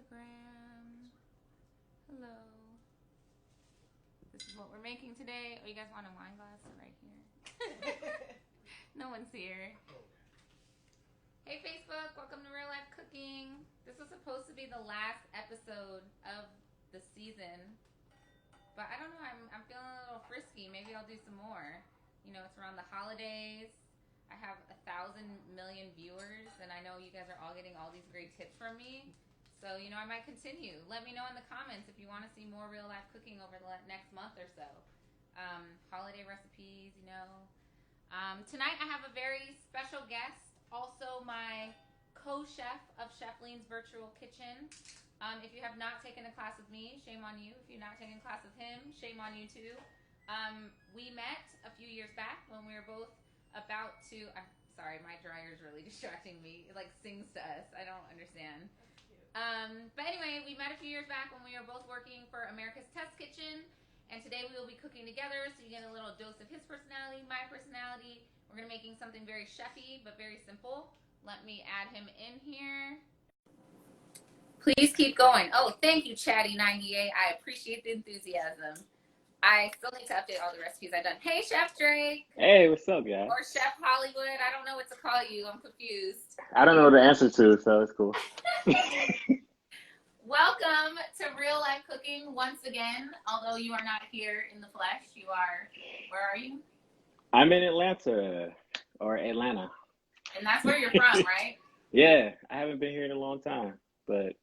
Instagram. Hello. This is what we're making today. Oh, you guys want a wine glass? Right here. No one's here. Hey Facebook, welcome to Real Life Cooking. This was supposed to be the last episode of the season, but I don't know, I'm feeling a little frisky. Maybe I'll do some more. You know, it's around the holidays. I have 1,000 million viewers, and I know you guys are all getting all these great tips from me. So, you know, I might continue. Let me know in the comments if you want to see more real life cooking over the next month or so. Holiday recipes, you know. Tonight I have a very special guest, also my co-chef of Cheflene's Virtual Kitchen. If you have not taken a class with me, shame on you. If you're not taking a class with him, shame on you too. We met a few years back when we were both about to. Sorry, my dryer is really distracting me. It like sings to us. I don't understand. But anyway, we met a few years back when we were both working for America's Test Kitchen. And today we will be cooking together, so you get a little dose of his personality, my personality. We're going to be making something very chefy, but very simple. Let me add him in here. Please keep going. Oh, thank you, Chatty98. I appreciate the enthusiasm. I still need to update all the recipes I've done. Hey, Chef Drake. Hey, what's up, guys? Or Chef Hollywood. I don't know what to call you. I'm confused. I don't know the answer to, so it's cool. Welcome to Real Life Cooking once again. Although you are not here in the flesh, you are. Where are you? I'm in Atlanta, or Atlanta. And that's where you're from, right? Yeah, I haven't been here in a long time, but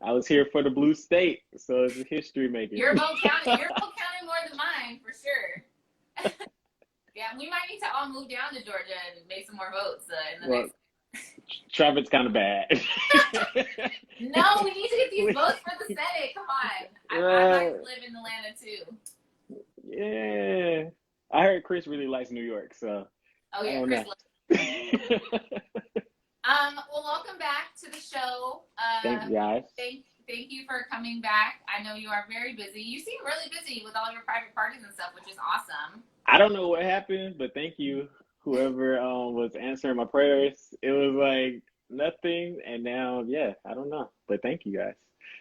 I was here for the Blue State, so it's a history making. Your vote counted more than mine, for sure. Yeah, we might need to all move down to Georgia and make some more votes in the next. Traffic's kind of bad. No, we need to get these votes for the Senate. Come on. I'd like to live in Atlanta too. Yeah. I heard Chris really likes New York, so. Oh yeah, Chris loves well, welcome back to the show. Thank you, guys. Thank you for coming back. I know you are very busy. You seem really busy with all your private parties and stuff, which is awesome. I don't know what happened, but thank you. Whoever was answering my prayers, it was like nothing, and now, yeah, I don't know, but thank you guys.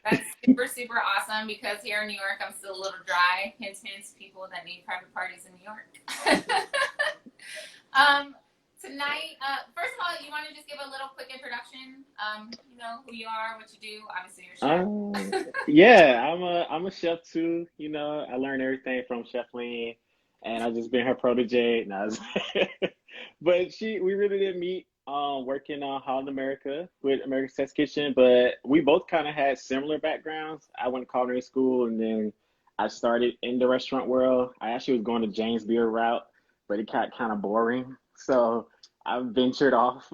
That's super, super awesome, because here in New York, I'm still a little dry. Hint, hint, people that need private parties in New York. Tonight, first of all, you want to just give a little quick introduction? You know, who you are, what you do. Obviously, you're a chef. Yeah, I'm a chef too. You know, I learned everything from Chef Lene, and I've just been her protege. But we really didn't meet working on Holland America with America's Test Kitchen, but we both kind of had similar backgrounds. I went to culinary school, and then I started in the restaurant world. I actually was going to James Beard route, but it got kind of boring. So I ventured off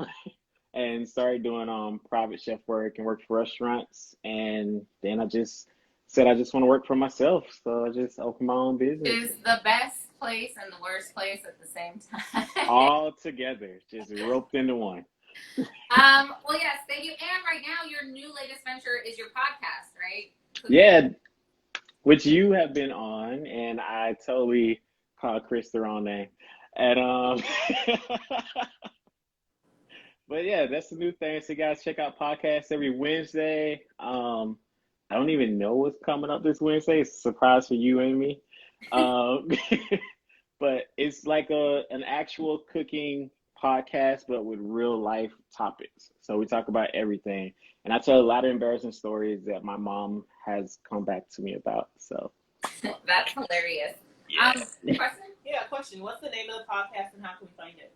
and started doing private chef work and worked for restaurants. And then I just said I just want to work for myself. So I just opened my own business. It's the best place and the worst place at the same time. All together, just roped into one. Well, yes, thank you. And right now, your new latest venture is your podcast, right? Yeah, which you have been on, and I totally called Chris the wrong name. And but yeah, that's the new thing. So you guys check out podcasts every Wednesday. I don't even know what's coming up this Wednesday. It's a surprise for you and me. But it's like an actual cooking podcast, but with real life topics. So we talk about everything. And I tell a lot of embarrassing stories that my mom has come back to me about. So that's hilarious. Yeah. Question? Yeah, question. What's the name of the podcast and how can we find it?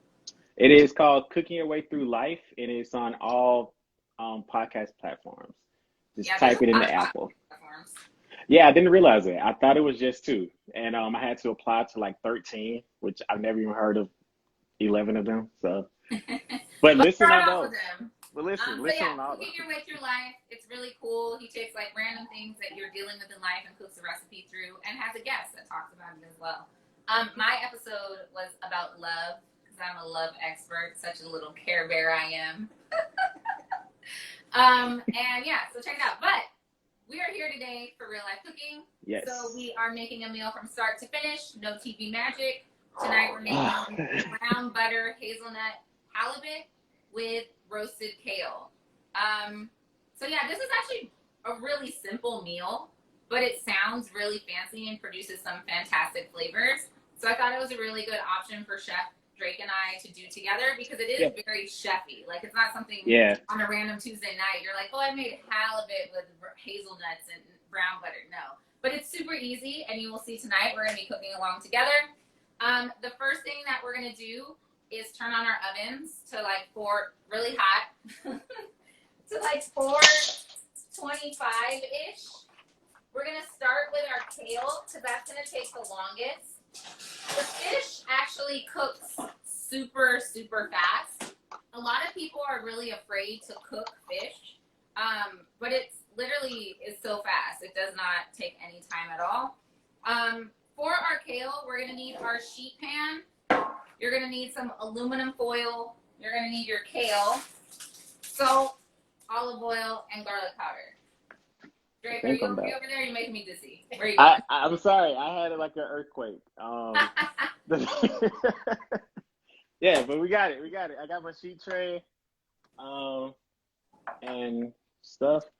It is called Cooking Your Way Through Life, and it's on all podcast platforms. Just type it into Apple. Platforms. Yeah, I didn't realize it. I thought it was just 2. And I had to apply to like 13, which I've never even heard of 11 of them. So, but listen on those. But listen on all Cooking Your Way Through Life. It's really cool. He takes like random things that you're dealing with in life and cooks a recipe through, and has a guest that talks about it as well. My episode was about love, because I'm a love expert, such a little Care Bear I am. And yeah, so check it out. But we are here today for Real Life Cooking. Yes. So we are making a meal from start to finish. No TV magic. Tonight we're making brown butter hazelnut halibut with roasted kale. So yeah, this is actually a really simple meal, but it sounds really fancy and produces some fantastic flavors. So I thought it was a really good option for Chef Drake and I to do together because it is very chefy. Like, it's not something on a random Tuesday night you're like, oh, I made halibut with hazelnuts and brown butter. No, but it's super easy, and you will see tonight we're going to be cooking along together. The first thing that we're going to do is turn on our ovens to like really hot to like 425-ish. We're going to start with our kale because that's going to take the longest. The fish actually cooks super, super fast. A lot of people are really afraid to cook fish, but it's literally is so fast. It does not take any time at all. For our kale, we're going to need our sheet pan. You're going to need some aluminum foil. You're going to need your kale, salt, olive oil, and garlic powder. Drake, are you okay over there? You're making me dizzy. Where are you going? I'm sorry. I had like an earthquake. Yeah, but we got it. I got my sheet tray and stuff.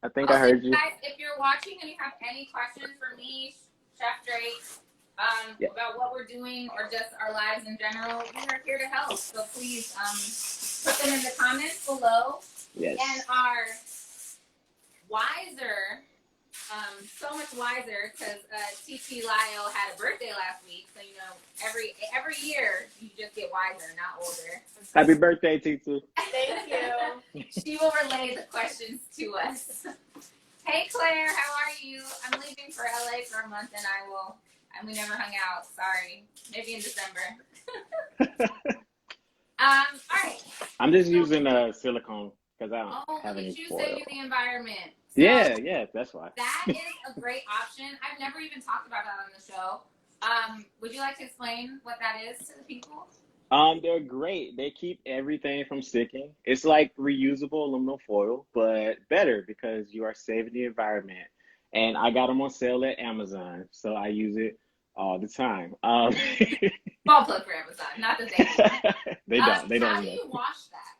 I think I heard you. Guys, if you're watching and you have any questions for me, Chef Drake, about what we're doing or just our lives in general, we are here to help. So please put them in the comments below. Yes. And our wiser, so much wiser, because TT Lyle had a birthday last week. So, you know, every year you just get wiser, not older. Happy birthday, TT. Thank you. She will relay the questions to us. Hey, Claire, how are you? I'm leaving for LA for a month, and we never hung out. Sorry. Maybe in December. All right. I'm just using silicone because I don't have any foil. You save the environment. So yeah, that's why. That is a great option. I've never even talked about that on the show. Would you like to explain what that is to the people? They're great. They keep everything from sticking. It's like reusable aluminum foil, but better because you are saving the environment. And I got them on sale at Amazon, so I use it all the time. Ball plug for Amazon, not the thing. They don't. How do you wash that?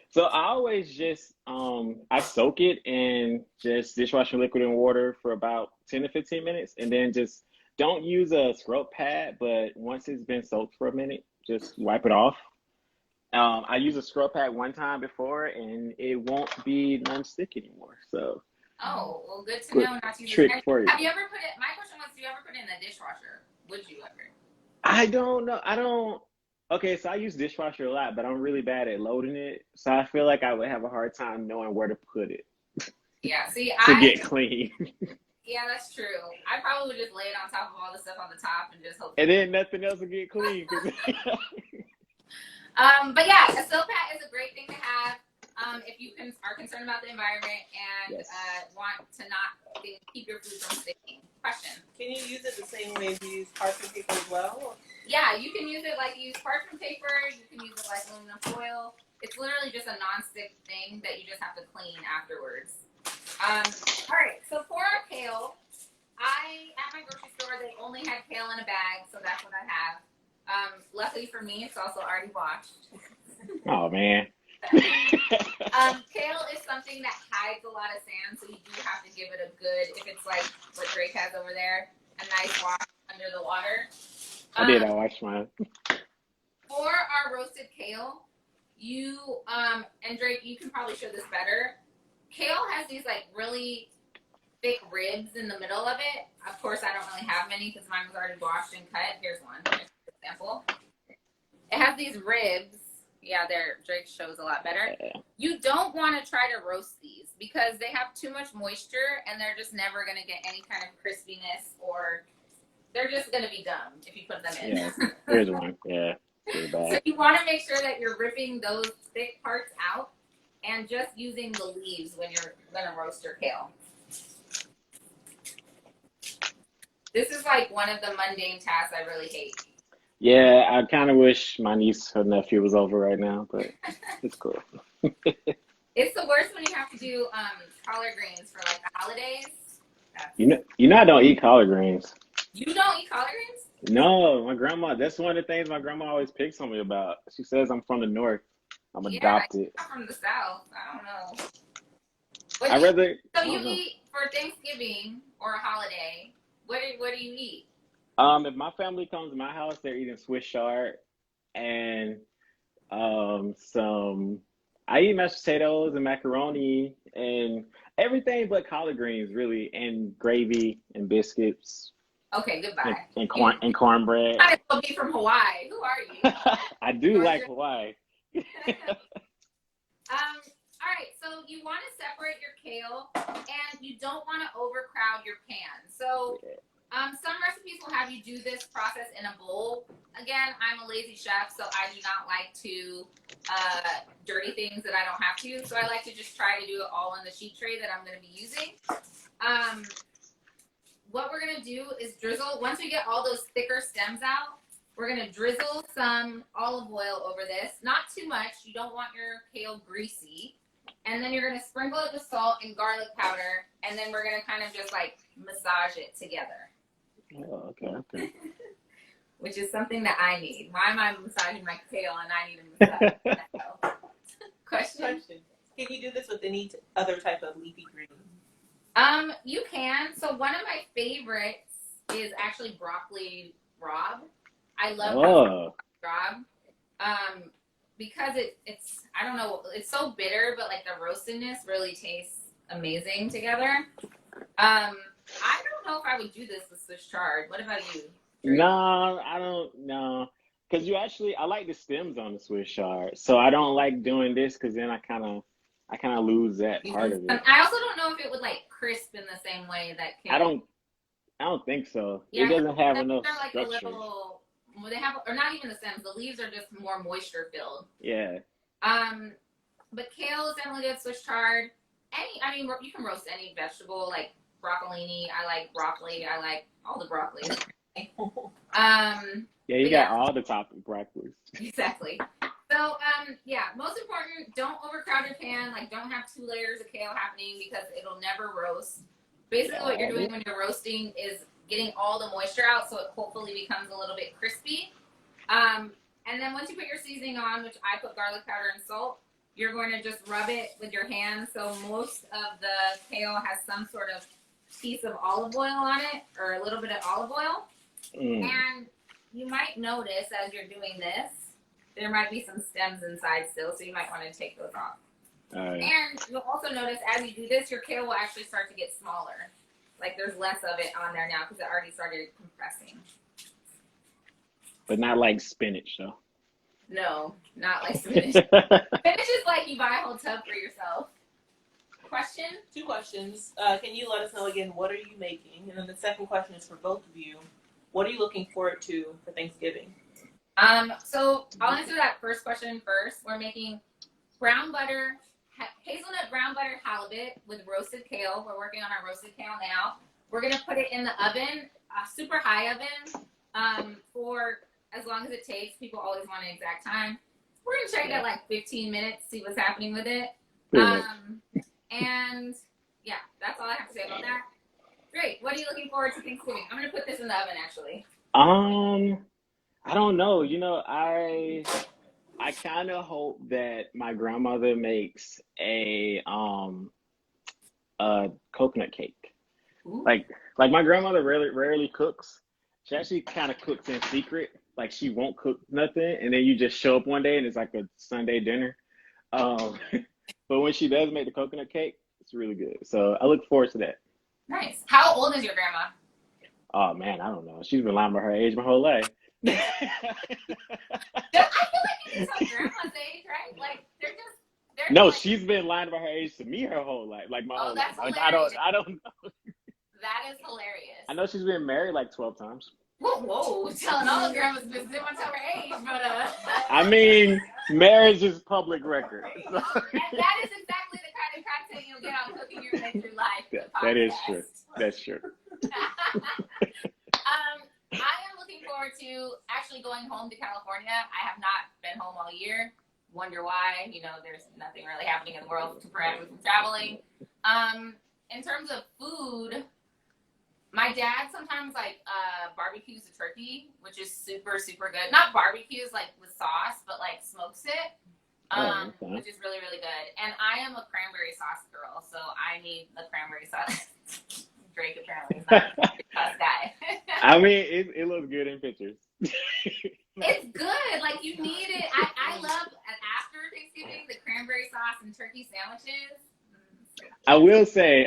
So I always just I soak it in just dishwasher liquid and water for about 10 to 15 minutes, and then just don't use a scrub pad. But once it's been soaked for a minute, just wipe it off. I used a scrub pad one time before, and it won't be non-stick anymore. So. Oh, well, good to know not to use trick it. for you. Have you ever put it? My question was, do you ever put it in the dishwasher? Would you ever? I don't know. Okay, so I use dishwasher a lot, but I'm really bad at loading it. So I feel like I would have a hard time knowing where to put it. Yeah, see, to get clean. Yeah, that's true. I probably would just lay it on top of all the stuff on the top and just hope. And then nothing else will get clean. But yeah, a soap pad is a great thing to have if you are concerned about the environment and want to not keep your food from sticking. Question. Can you use it the same way as you use parchment paper as well? Yeah, you can use it like you use parchment paper. You can use it like aluminum foil. It's literally just a non-stick thing that you just have to clean afterwards. All right, so for our kale, at my grocery store, they only had kale in a bag, so that's what I have. Luckily for me, it's also already washed. Oh, man. Kale is something that hides a lot of sand, so you do have to give it a good, if it's like what Drake has over there, a nice wash under the water. I washed mine. For our roasted kale, and Drake, you can probably show this better. Kale has these like really thick ribs in the middle of it. Of course, I don't really have many because mine was already washed and cut. Here's one, for example. It has these ribs. Yeah, Drake shows a lot better. Yeah. You don't want to try to roast these because they have too much moisture and they're just never going to get any kind of crispiness, or they're just going to be dumb if you put them in. Yeah, here's one. Yeah, pretty bad. So you want to make sure that you're ripping those thick parts out and just using the leaves when you're going to roast your kale. This is like one of the mundane tasks I really hate. Yeah, I kind of wish my niece or nephew was over right now, but it's cool. It's the worst when you have to do collard greens for like the holidays. You know I don't eat collard greens. You don't eat collard greens? No, my grandma. That's one of the things my grandma always picks on me about. She says I'm from the north. I'm Yeah, adopted. I'm from the South. I don't know. I rather. So I you don't know. eat for Thanksgiving or a holiday? What do you eat? If my family comes to my house, they're eating Swiss chard and some. I eat mashed potatoes and macaroni and everything but collard greens, really, and gravy and biscuits Okay, goodbye. and You cornbread. might as well be from Hawaii. Who are you? I do like Georgia? Hawaii. All right, so you want to separate your kale and you don't want to overcrowd your pan. So some recipes will have you do this process in a bowl. Again, I'm a lazy chef, so I do not like to dirty things that I don't have to. So I like to just try to do it all on the sheet tray that I'm going to be using. What we're going to do is drizzle. Once we get all those thicker stems out, we're going to drizzle some olive oil over this. Not too much. You don't want your kale greasy. And then you're going to sprinkle it with salt and garlic powder. And then we're going to kind of just like massage it together. Oh, okay. Which is something that I need. Why am I massaging my kale and I need a massage? Question? Can you do this with any other type of leafy green? You can. So one of my favorites is actually broccoli rabe. I love rabe. Because it's I don't know, it's so bitter, but like the roastedness really tastes amazing together. I don't know if I would do this with Swiss chard. What about you? No, I don't know. Because I like the stems on the Swiss chard. So I don't like doing this because then I kind of lose that part of it. I also don't know if it would like crisp in the same way that kale. I don't think so. Yeah, it doesn't have enough they're like structure. They have, or not even the stems. The leaves are just more moisture filled. Yeah. But kale is definitely good. Swiss chard. You can roast any vegetable like broccolini. I like broccoli. I like all the broccoli. Yeah, you got all the top broccolis. Exactly. So, most important, don't overcrowd your pan. Like, don't have 2 layers of kale happening because it'll never roast. Basically, what you're doing when you're roasting is getting all the moisture out so it hopefully becomes a little bit crispy. And then once you put your seasoning on, which I put garlic powder and salt, you're going to just rub it with your hands. So most of the kale has some sort of piece of olive oil on it or a little bit of olive oil. And you might notice as you're doing this, there might be some stems inside still, so you might want to take those off. And you'll also notice as you do this, your kale will actually start to get smaller. Like there's less of it on there now because it already started compressing. But not like spinach, though. No, not like spinach. Spinach is like you buy a whole tub for yourself. Question? 2 questions. Can you let us know again, what are you making? And then the second question is for both of you. What are you looking forward to for Thanksgiving? So I'll answer that first question first. We're making hazelnut brown butter halibut with roasted kale. We're working on our roasted kale now. We're going to put it in the oven, a super high oven, for as long as it takes. People always want an exact time. We're going to try to get like 15 minutes, see what's happening with it. And yeah, that's all I have to say about that. Great. What are you looking forward to Thanksgiving? I'm going to put this in the oven, actually. I don't know. I kind of hope that my grandmother makes a coconut cake. Ooh. Like my grandmother rarely cooks. She actually kind of cooks in secret. Like she won't cook nothing, and then you just show up one day and it's like a Sunday dinner. But when she does make the coconut cake, it's really good. So I look forward to that. Nice. How old is your grandma? Oh man, I don't know. She's been lying about her age my whole life. I feel like it's how grandma's age, right? Like they're No, like, she's been lying about her age to me her whole life, like my whole life. That's Like, hilarious. I don't know. That is hilarious. I know she's been married like 12 times. Whoa, telling all the grandmas business. They want to tell her age, but I mean, marriage is public record. So. And that is exactly the kind of content you'll get on Cooking Your Way Through Life. That is true. That's true. I am looking forward to actually going home to California. I have not been home all year. Wonder why? There's nothing really happening in the world to prevent me from traveling. In terms of food, my dad sometimes barbecues a turkey, which is super, super good. Not barbecues like with sauce, but like smokes it. Oh, okay. which is really, really good. And I am a cranberry sauce girl, so I need the cranberry sauce. Drake apparently is not a cranberry sauce guy. I mean, it looks good in pictures. It's good. Like, you need it. I love, after Thanksgiving, the cranberry sauce and turkey sandwiches. I will say,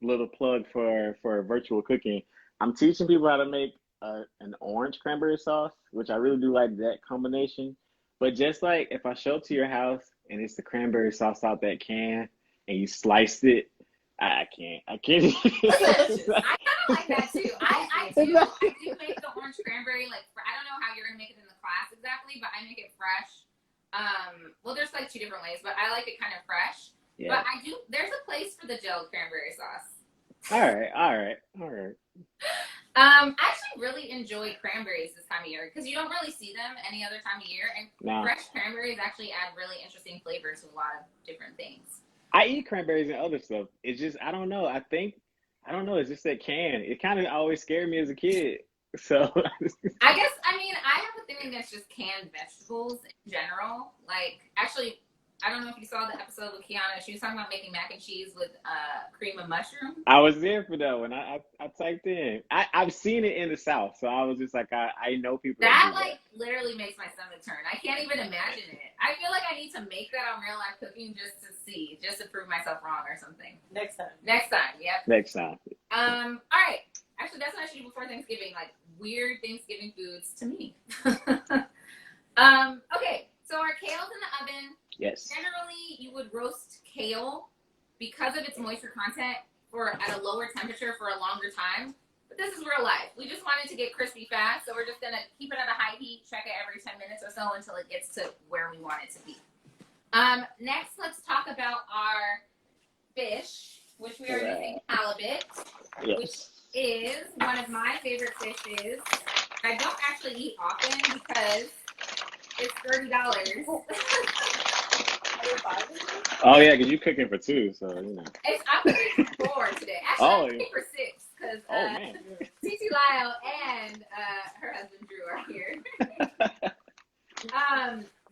little plug for virtual cooking. I'm teaching people how to make an orange cranberry sauce, which I really do like that combination. But just like if I show up to your house and it's the cranberry sauce out that can and you sliced it, I can't. It's delicious. I kind of like that too. I do make the orange cranberry, like, I don't know how you're gonna make it in the class exactly, but I make it fresh. Well, there's like two different ways, but I like it kind of fresh. Yeah. But there's a place for the gelled cranberry sauce. All right. I actually really enjoy cranberries this time of year because you don't really see them any other time of year, and No. fresh cranberries actually add really interesting flavors to a lot of different things. I eat cranberries and other stuff. It's just I don't know. I don't know. It's just that can. It kind of always scared me as a kid. So I guess, I mean, I have a thing against just canned vegetables in general. Like, actually, I don't know if you saw the episode with Kiana. She was talking about making mac and cheese with cream of mushroom. I was there for that one. I typed in. I've seen it in the South, so I was just like, I know people That, do like, literally makes my stomach turn. I can't even imagine it. I feel like I need to make that on Real Life Cooking just to see, just to prove myself wrong or something. Next time. Yep. Next time. All right. Actually, that's what I should do before Thanksgiving, like weird Thanksgiving foods to me. Okay, so our kale's in the oven. Yes. Generally, you would roast kale because of its moisture content at a lower temperature for a longer time. But this is real life. We just want it to get crispy fast, so we're just gonna keep it at a high heat, check it every 10 minutes or so until it gets to where we want it to be. Next, let's talk about our fish, which we are using halibut, which is one of my favorite fishes. I don't actually eat often because it's $30. Oh yeah, because you're cooking for two, so you know. I'm cooking for 4 today. Actually, I'm cooking for 6 because man. Titi Lyle and her husband Drew are here.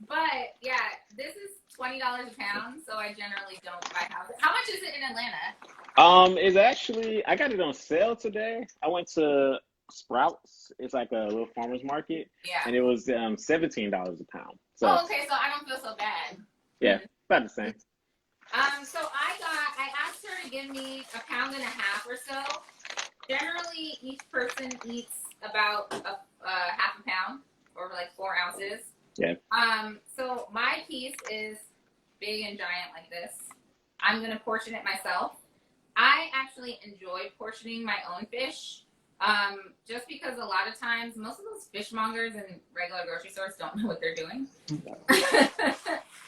But yeah, this is $20 a pound, so I generally don't buy houses. How much is it in Atlanta? It's actually I got it on sale today. I went to Sprouts. It's like a little farmer's market. Yeah. And it was $17 a pound. So okay, so I don't feel so bad. yeah, about the same. So I asked her to give me 1.5 pounds or so. Generally, each person eats about half a pound or like 4 ounces. Yeah. So my piece is big and giant like this. I'm gonna portion it myself. I actually enjoy portioning my own fish. Just because a lot of times, most of those fishmongers in regular grocery stores don't know what they're doing.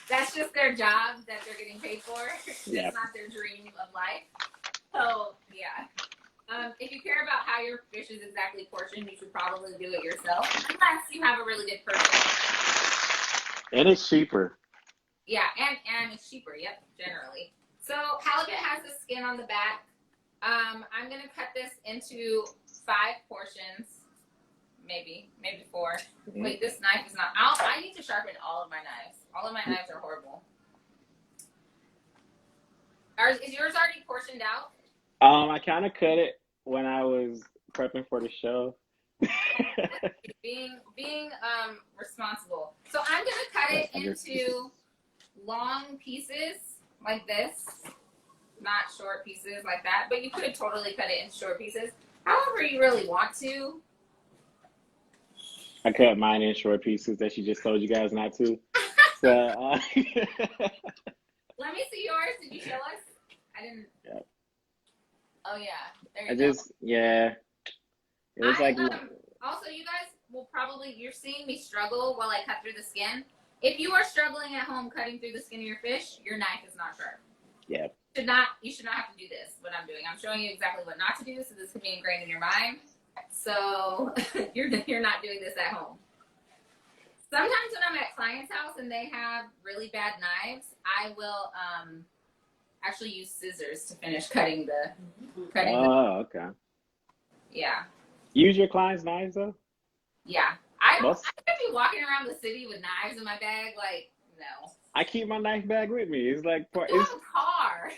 That's just their job that they're getting paid for. Yeah. It's not their dream of life. So, yeah. If you care about how your fish is exactly portioned, you should probably do it yourself, unless you have a really good person. And it's cheaper. Yeah, and it's cheaper, yep, generally. So, halibut has the skin on the back. I'm going to cut this into 5 portions, maybe 4. Wait, this knife is not. I need to sharpen all of my knives. All of my knives are horrible. Is yours already portioned out? I kind of cut it when I was prepping for the show. being responsible. So I'm going to cut it into long pieces like this. Not short pieces like that, but you could totally cut it into short pieces. However you really want to. I cut mine in short pieces that she just told you guys not to. So, Let me see yours. Did you show us? I didn't. Yeah. Oh yeah. There you go. Yeah. It was Also, you guys will probably, you're seeing me struggle while I cut through the skin. If you are struggling at home cutting through the skin of your fish, your knife is not sharp. Yeah. You should not have to do this, what I'm doing. I'm showing you exactly what not to do, so this can be ingrained in your mind. So you're not doing this at home. Sometimes when I'm at client's house and they have really bad knives, I will actually use scissors to finish cutting the. Oh, okay. Yeah. Use your client's knives though? Yeah. I could be walking around the city with knives in my bag, like, no. I keep my knife bag with me. It's like You it's. have a car.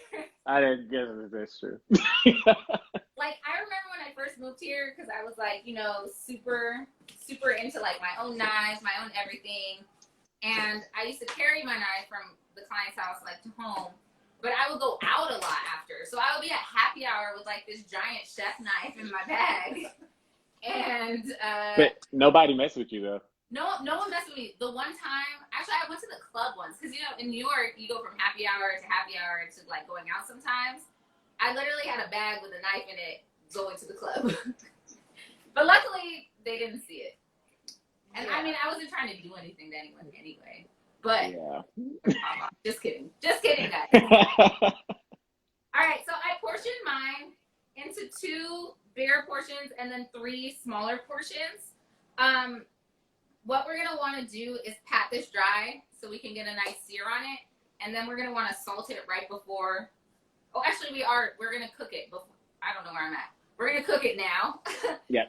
I didn't guess that's true. Like, I remember when I first moved here, because I was like, you know, super, super into like my own knives, my own everything. And I used to carry my knife from the client's house, like, to home. But I would go out a lot after. So I would be at happy hour with like this giant chef knife in my bag. And But nobody messed with you though. no one messed with me. The one time, actually, I went to the club once. Because, you know, in New York, you go from happy hour to like going out sometimes. I literally had a bag with a knife in it going to the club. But luckily, they didn't see it. And I mean, I wasn't trying to do anything to anyone anyway. But, just kidding. Just kidding, guys. All right, so I portioned mine into 2 bigger portions and then 3 smaller portions. What we're gonna want to do is pat this dry so we can get a nice sear on it, and then we're gonna want to salt it right before. Oh, actually, we're gonna cook it before. I don't know where I'm at. We're gonna cook it now. Yeah.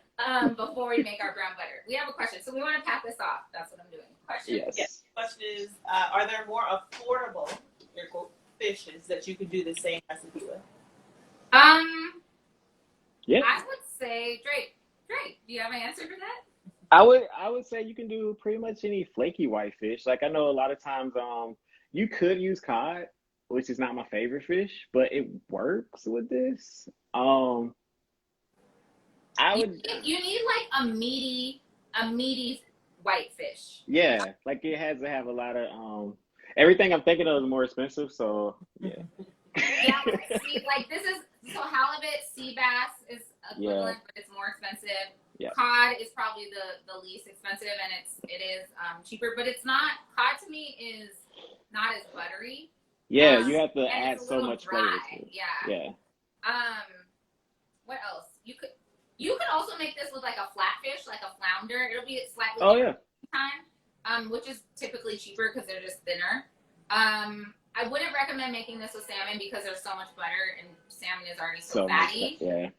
Before we make our brown butter. We have a question, so we want to pat this off. That's what I'm doing. Question. Yes. Question is, are there more affordable air quote, fishes that you could do the same recipe with? Yeah. I would say Drake. Do you have an answer for that? I would say you can do pretty much any flaky white fish. Like I know a lot of times you could use cod, which is not my favorite fish, but it works with this. I would You need like a meaty white fish. yeah, like it has to have a lot of everything I'm thinking of is more expensive, so yeah. Yeah, like this is so halibut, sea bass is equivalent, but it's more expensive. Yeah. Cod is probably the least expensive, and it is cheaper, but it's not. Cod to me is not as buttery. Yeah, you have to and add it's a so little much dry. flavor to it. Yeah. Yeah. What else? You could also make this with like a flatfish, like a flounder. It'll be slightly Oh yeah. time, which is typically cheaper because they're just thinner. I wouldn't recommend making this with salmon because there's so much butter and salmon is already so fatty. Yeah.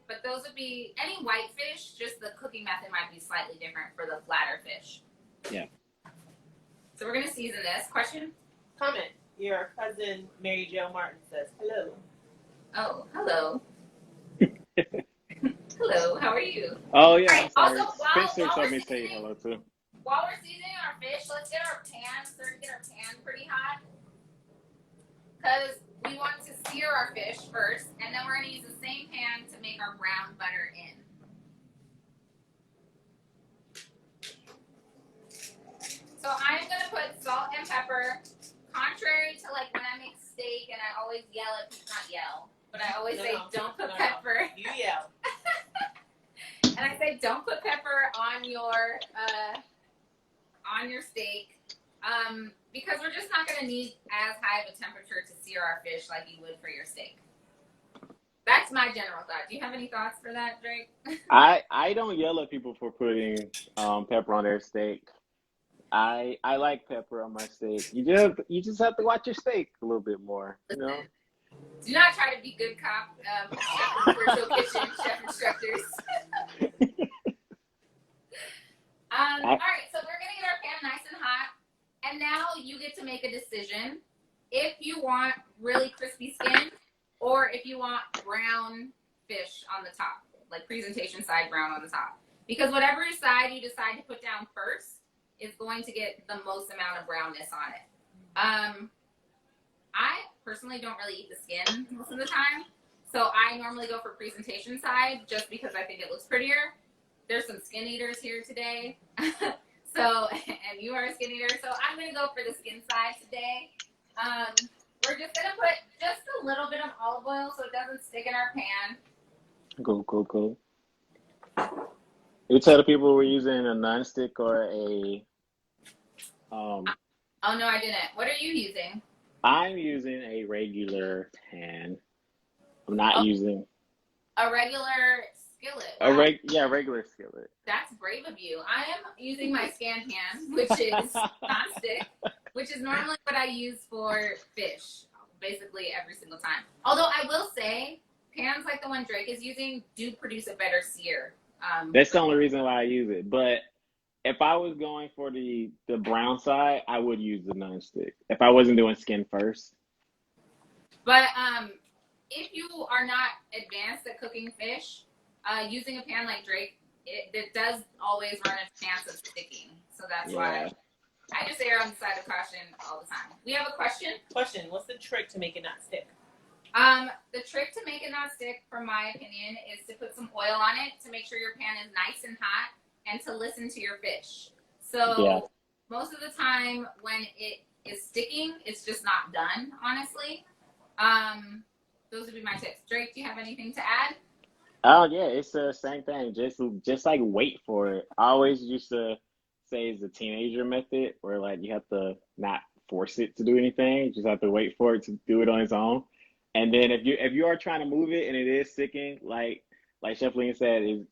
But those would be any white fish. Just the cooking method might be slightly different for the flatter fish. Yeah. So we're gonna season this. Question? Comment. Your cousin Mary Jo Martin says hello. Oh, hello. Hello. How are you? Oh yeah. Right, I'm sorry. also, Spencer while told we're me to say seasoning- hello too. While we're seasoning our fish, let's get our pan. Start to get our pan pretty hot. Because we want to sear our fish first, and then we're going to use the same pan to make our brown butter in. So I'm going to put salt and pepper. Contrary to like when I make steak and I always yell at people, not yell, but I always say don't put pepper. You yell. And I say don't put pepper on your steak. Because we're just not going to need as high of a temperature to sear our fish like you would for your steak. That's my general thought. Do you have any thoughts for that, Drake? I don't yell at people for putting pepper on their steak. I like pepper on my steak. You just have to watch your steak a little bit more, you know. Do not try to be good cop, chef in virtual kitchen, chef instructors. All right, so we're gonna get our pan nice and hot, and now you get to make a decision if you want really crispy skin or if you want brown fish on the top, like presentation side brown on the top. Because whatever side you decide to put down first is going to get the most amount of brownness on it. I personally don't really eat the skin most of the time, so I normally go for presentation side just because I think it looks prettier. There's some skin eaters here today, and you are a skin eater, so I'm gonna go for the skin side today. We're just gonna put just a little bit of olive oil so it doesn't stick in our pan. Cool. You tell the people we're using a nonstick or a Oh no, I didn't. What are you using? I'm using a regular pan. I'm not using a regular skillet. Regular skillet. That's brave of you. I am using my Scan Pan, which is nonstick, which is normally what I use for fish, basically every single time. Although I will say, pans like the one Drake is using do produce a better sear. That's the only reason why I use it. But if I was going for the brown side, I would use the nonstick. If I wasn't doing skin first. But if you are not advanced at cooking fish, using a pan like Drake, it does always run a chance of sticking. So that's why I just err on the side of caution all the time. We have a question. Question: what's the trick to make it not stick? The trick to make it not stick, from my opinion, is to put some oil on it to make sure your pan is nice and hot, and to listen to your fish. So most of the time when it is sticking, it's just not done, honestly. Those would be my tips. Drake, do you have anything to add? Oh yeah, it's the same thing. Just like wait for it. I always used to say it's the teenager method, where like you have to not force it to do anything. You just have to wait for it to do it on its own. And then if you are trying to move it and it is sticking, like Chef Lean said, it's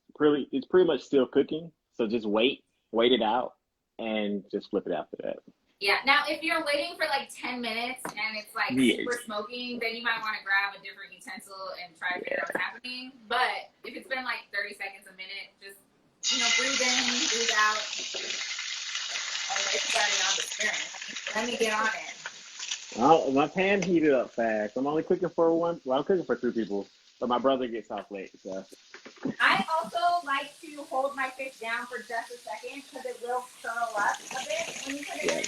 pretty much still cooking. So just wait it out, and just flip it after that. Yeah. Now, if you're waiting for like 10 minutes and it's like super smoking, then you might want to grab a different utensil and try to figure out what's happening. But if it's been like 30 seconds, a minute, just, breathe in, breathe out. Already started on the experience. Let me get on it. Oh, my pan heated up fast. I'm only cooking for one. Well, I'm cooking for two people, but my brother gets off late, so. I also like to hold my fish down for just a second because it will curl up a bit when you put it in.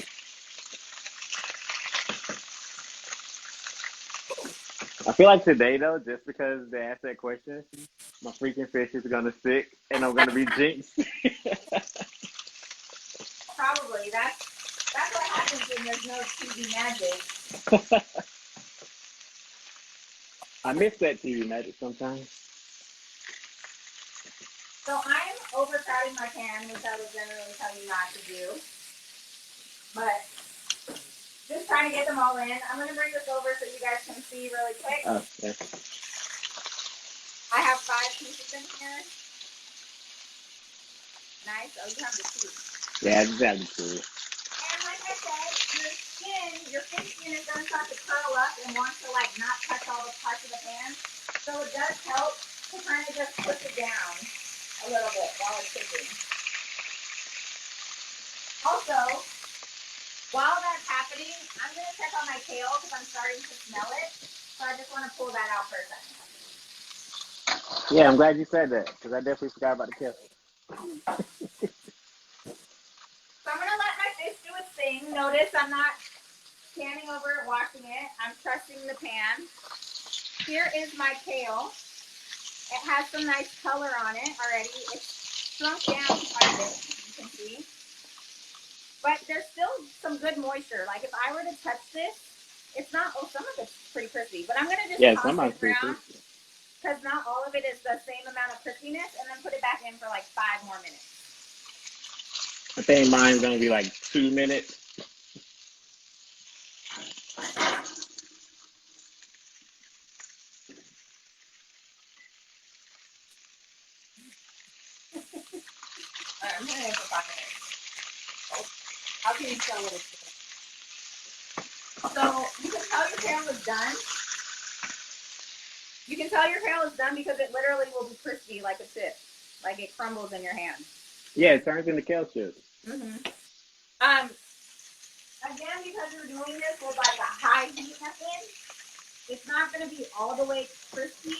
I feel like today though, just because they asked that question, my freaking fish is gonna stick, and I'm gonna be jinxed. Probably. That's what happens when there's no TV magic. I miss that TV magic sometimes. So I'm overcrowding my pan, which I would generally tell you not to do. But just trying to get them all in. I'm going to bring this over so you guys can see really quick. Okay. I have 5 pieces in here. Nice. Oh, you have the 2. Yeah, I just have the 2. And like I said, your fish skin is going to start to curl up and want to not touch all the parts of the pan. So it does help to kind of just push it down a little bit while it's cooking. Also, while that's happening, I'm going to check on my tail because I'm starting to smell it. So I just want to pull that out for a second. Yeah, I'm glad you said that because I definitely forgot about the tail. So I'm going to let my fish do its thing. Notice I'm not standing over it, washing it. I'm trusting the pan. Here is my tail. It has some nice color on it already. It's shrunk down quite a bit, you can see. But there's still some good moisture. Like if I were to touch this, it's not, some of it's pretty crispy. But I'm going to just toss it around because not all of it is the same amount of crispiness, and then put it back in for 5 more minutes. I think mine's going to be 2 minutes. I'm going to aim for 5 minutes. How can you tell what it's doing? So you can tell your tail is done. You can tell your tail is done because it literally will be crispy like a chip. Like it crumbles in your hand. Yeah, it turns into kale chips. Mm-hmm. Again, because you're doing this with a high heat method, it's not going to be all the way crispy.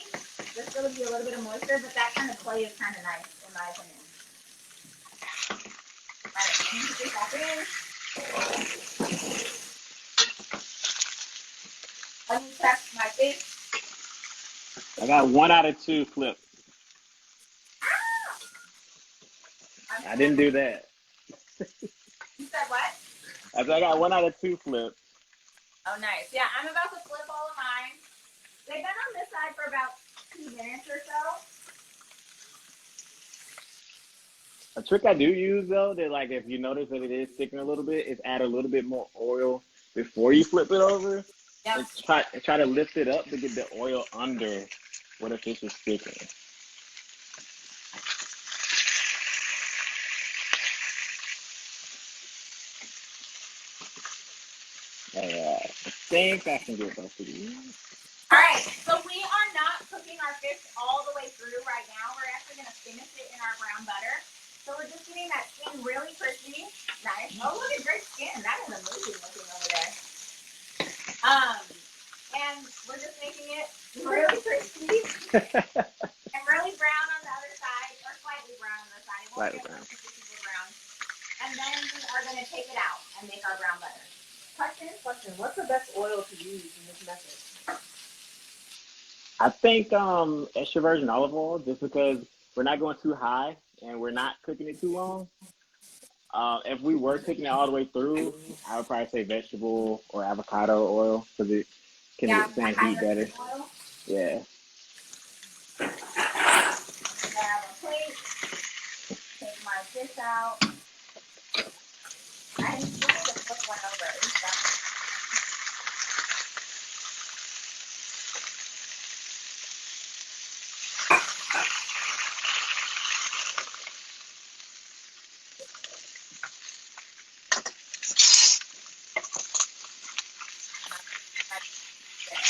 There's going to be a little bit of moisture, but that kind of play is kind of nice, in my opinion. All right, I'm going to put this back in. Let me test my fish. I got 1 out of 2 flips. I didn't do that. You said what? I got 1 out of 2 flips. Oh, nice. Yeah, I'm about to flip all of mine. They've been on this side for about 2 minutes or so. A trick I do use though, that if you notice that it is sticking a little bit, is add a little bit more oil before you flip it over. Yep. And try to lift it up to get the oil under where the fish is sticking. I think I can get both of these. All right, so we are not cooking our fish all the way through right now. We're actually going to finish it in our brown butter. So we're just getting that skin really crispy. Nice. Oh, look at great skin. That is amazing looking over there. And we're just making it really crispy and really brown on the other side, or slightly brown on the side. It won't get super brown. And then we are going to take it out and make our brown butter. Question? What's the best oil to use in this method? I think extra virgin olive oil, just because we're not going too high and we're not cooking it too long. If we were cooking it all the way through, I would probably say vegetable or avocado oil because it can withstand heat better. Oil. Yeah. Grab a plate. Take my fish out. I need to flip one over.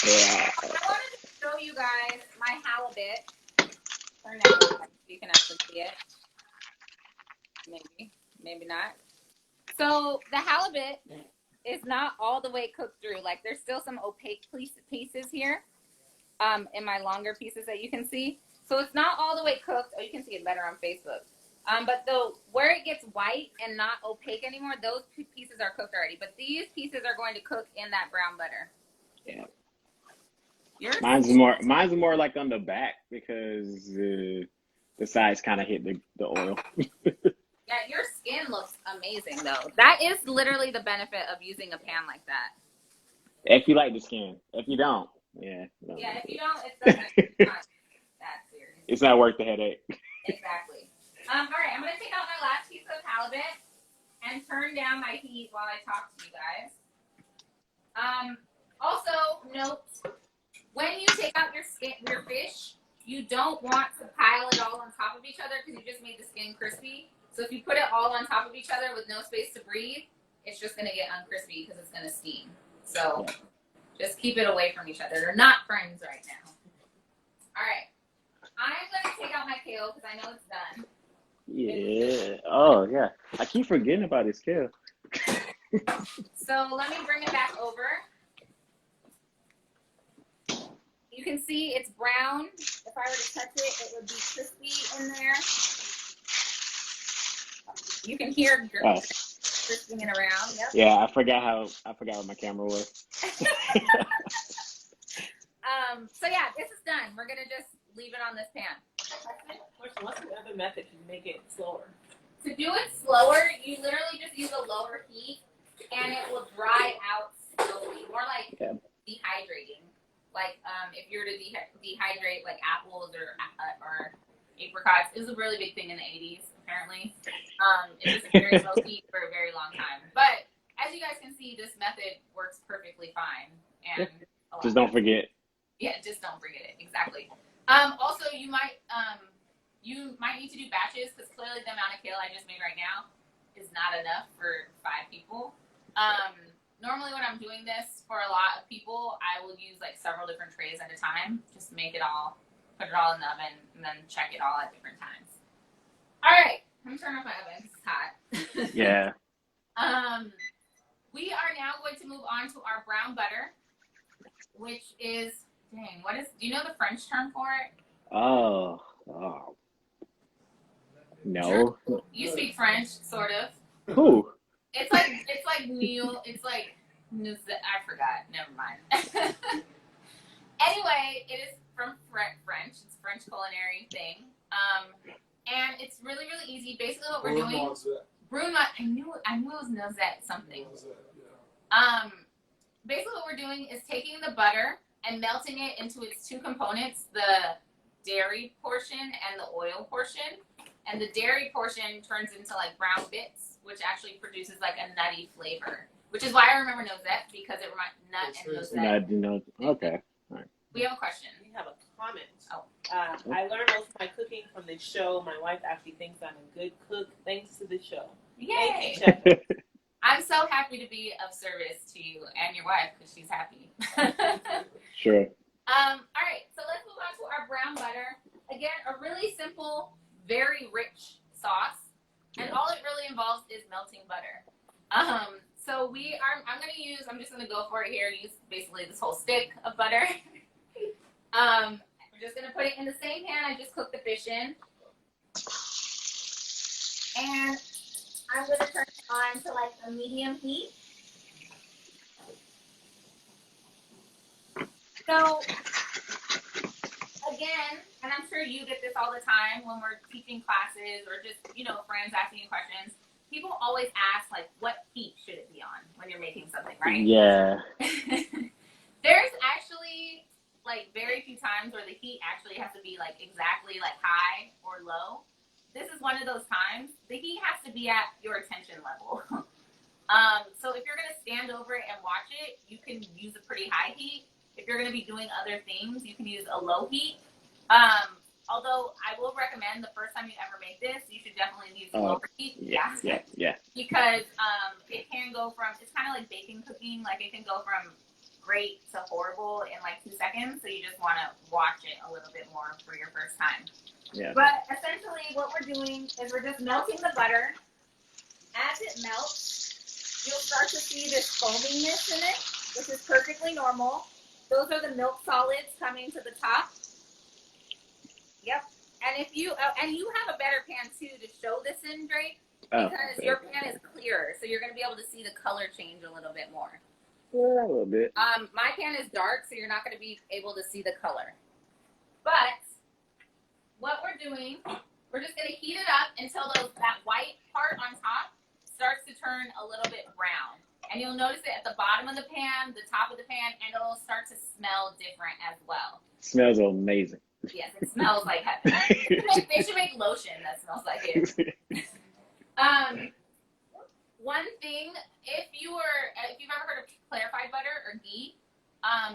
Yeah. I wanted to show you guys my halibut. Turn it on so you can actually see it. Maybe not. So the halibut is not all the way cooked through. Like there's still some opaque pieces here in my longer pieces that you can see. So it's not all the way cooked. Oh, you can see it better on Facebook. But where it gets white and not opaque anymore, those pieces are cooked already. But these pieces are going to cook in that brown butter. Yeah. Yours? Mine's more like on the back because the sides kind of hit the oil. Yeah, your skin looks amazing though. That is literally the benefit of using a pan like that. If you like the skin. If you don't, yeah. Yeah, if you don't, it's not that serious. It's not worth the headache. Exactly. All right, I'm gonna take out my last piece of halibut and turn down my heat while I talk to you guys. Also note, when you take out your fish, you don't want to pile it all on top of each other because you just made the skin crispy. So if you put it all on top of each other with no space to breathe, it's just gonna get uncrispy because it's gonna steam. So just keep it away from each other. They're not friends right now. All right, I'm gonna take out my kale because I know it's done. Yeah. Oh, yeah. I keep forgetting about this kale. So let me bring it back over. You can see it's brown. If I were to touch it, it would be crispy in there. You can hear crisping it around. Yep. Yeah, I forgot what my camera was. So yeah, this is done. We're gonna just leave it on this pan. What's the other method to make it slower? To do it slower, you literally just use a lower heat, and it will dry out slowly. More like dehydrating. Like if you were to dehydrate like apples or apricots, it was a really big thing in the 80s apparently. It was a very low heat for a very long time. But as you guys can see, this method works perfectly fine. And just don't forget. Yeah, just don't forget it. Exactly. Also, you might need to do batches because clearly the amount of kale I just made right now is not enough for 5 people. Normally when I'm doing this for a lot of people, I will use like several different trays at a time. Just make it all, put it all in the oven, and then check it all at different times. All right, I'm gonna turn off my oven. It's hot. Yeah. We are now going to move on to our brown butter, which is, do you know the French term for it? Oh. No. You speak French, sort of. Who? It's like I forgot. Never mind. Anyway, it is from French. It's a French culinary thing. And it's really, really easy. Basically what we're doing. Brunoise. I knew it was Noisette something. Basically what we're doing is taking the butter and melting it into its 2 components, the dairy portion and the oil portion. And the dairy portion turns into like brown bits, which actually produces like a nutty flavor. Which is why I remember Noisette, because it reminds nut and Noisette. Okay. All right. We have a question. We have a comment. Oh. I learned most of my cooking from this show. My wife actually thinks I'm a good cook thanks to the show. Yay! Thank you, Chef. I'm so happy to be of service to you and your wife because she's happy. Sure. All right, so let's move on to our brown butter. Again, a really simple, very rich sauce. And Yeah. all it really involves is melting butter. So I'm just gonna go for it here. Use basically this whole stick of butter. We're just gonna put it in the same pan I just cooked the fish in. And I'm gonna turn it on to like a medium heat. So again, and I'm sure you get this all the time when we're teaching classes or just, friends asking you questions. People always ask, like, what heat should it be on when you're making something, right? Yeah. There's actually, like, very few times where the heat actually has to be, like, exactly, like, high or low. This is one of those times. The heat has to be at your attention level. So if you're going to stand over it and watch it, you can use a pretty high heat. If you're going to be doing other things, you can use a low heat. Although I will recommend the first time you ever make this, you should definitely use a lower heat. Yeah. Because it can go from, it's kind of like baking cooking, like it can go from great to horrible in like 2 seconds. So you just want to watch it a little bit more for your first time. Yeah. But essentially what we're doing is we're just melting the butter. As it melts, you'll start to see this foaminess in it, which is perfectly normal. Those are the milk solids coming to the top. Yep. And if you have a better pan too to show this in, Drake, because your pan is clearer, so you're going to be able to see the color change a little bit more. Yeah, a little bit. My pan is dark, so you're not going to be able to see the color. But what we're doing, we're just going to heat it up until that white part on top starts to turn a little bit brown. And you'll notice it at the bottom of the pan, the top of the pan, and it'll start to smell different as well. Smells amazing. Yes, it smells like heaven. They should make lotion that smells like it. One thing, if you've ever heard of clarified butter or ghee,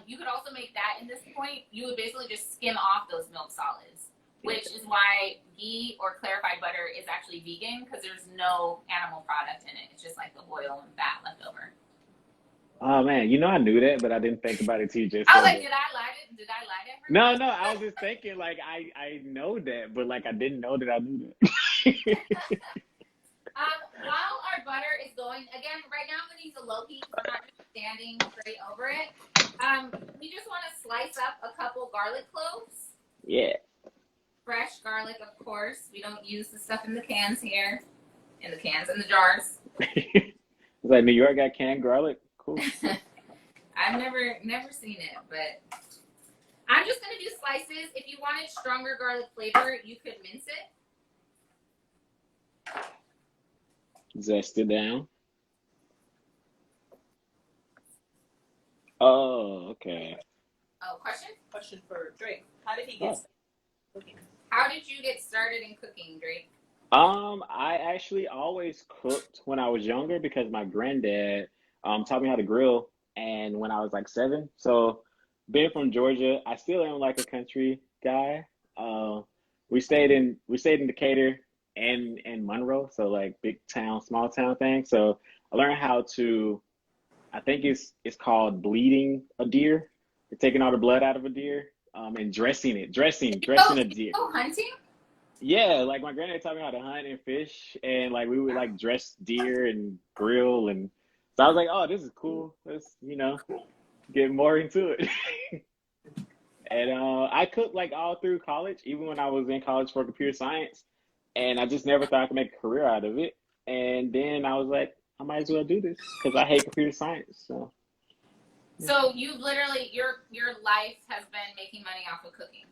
you could also make that in this point. You would basically just skim off those milk solids, which is why ghee or clarified butter is actually vegan, because there's no animal product in it. It's just like the oil and fat left over. Oh man, I knew that, but I didn't think about it till you just I was said like, it. did I lie to? Did I lie to No, everyone? I was just thinking like I know that, but like I didn't know that I knew that. While our butter is going, again, right now I'm going to use a low heat, so I'm not just standing straight over it. We just want to slice up a couple garlic cloves. Yeah. Fresh garlic, of course. We don't use the stuff in the cans here. In the cans, in the jars. It's like New York got canned garlic. Cool. I've never seen it, but I'm just going to do slices. If you wanted stronger garlic flavor, you could mince it. Zest it down. Oh, okay. Oh, question? Question for Drake. How did he get started cooking? How did you get started in cooking, Drake? I actually always cooked when I was younger because my granddad taught me how to grill, and when I was like 7. So being from Georgia, I still am like a country guy. We stayed in Decatur and Monroe, so like big town, small town thing. So I learned how to, I think it's called bleeding a deer, taking all the blood out of a deer, and dressing a deer. Oh, hunting? Yeah, like my granddad taught me how to hunt and fish, and like we would like dress deer and grill, and so I was like, oh, this is cool. Let's get more into it. And I cooked like all through college, even when I was in college for computer science, and I just never thought I could make a career out of it. And then I was like, I might as well do this because I hate computer science. So you literally your life has been making money off of cooking.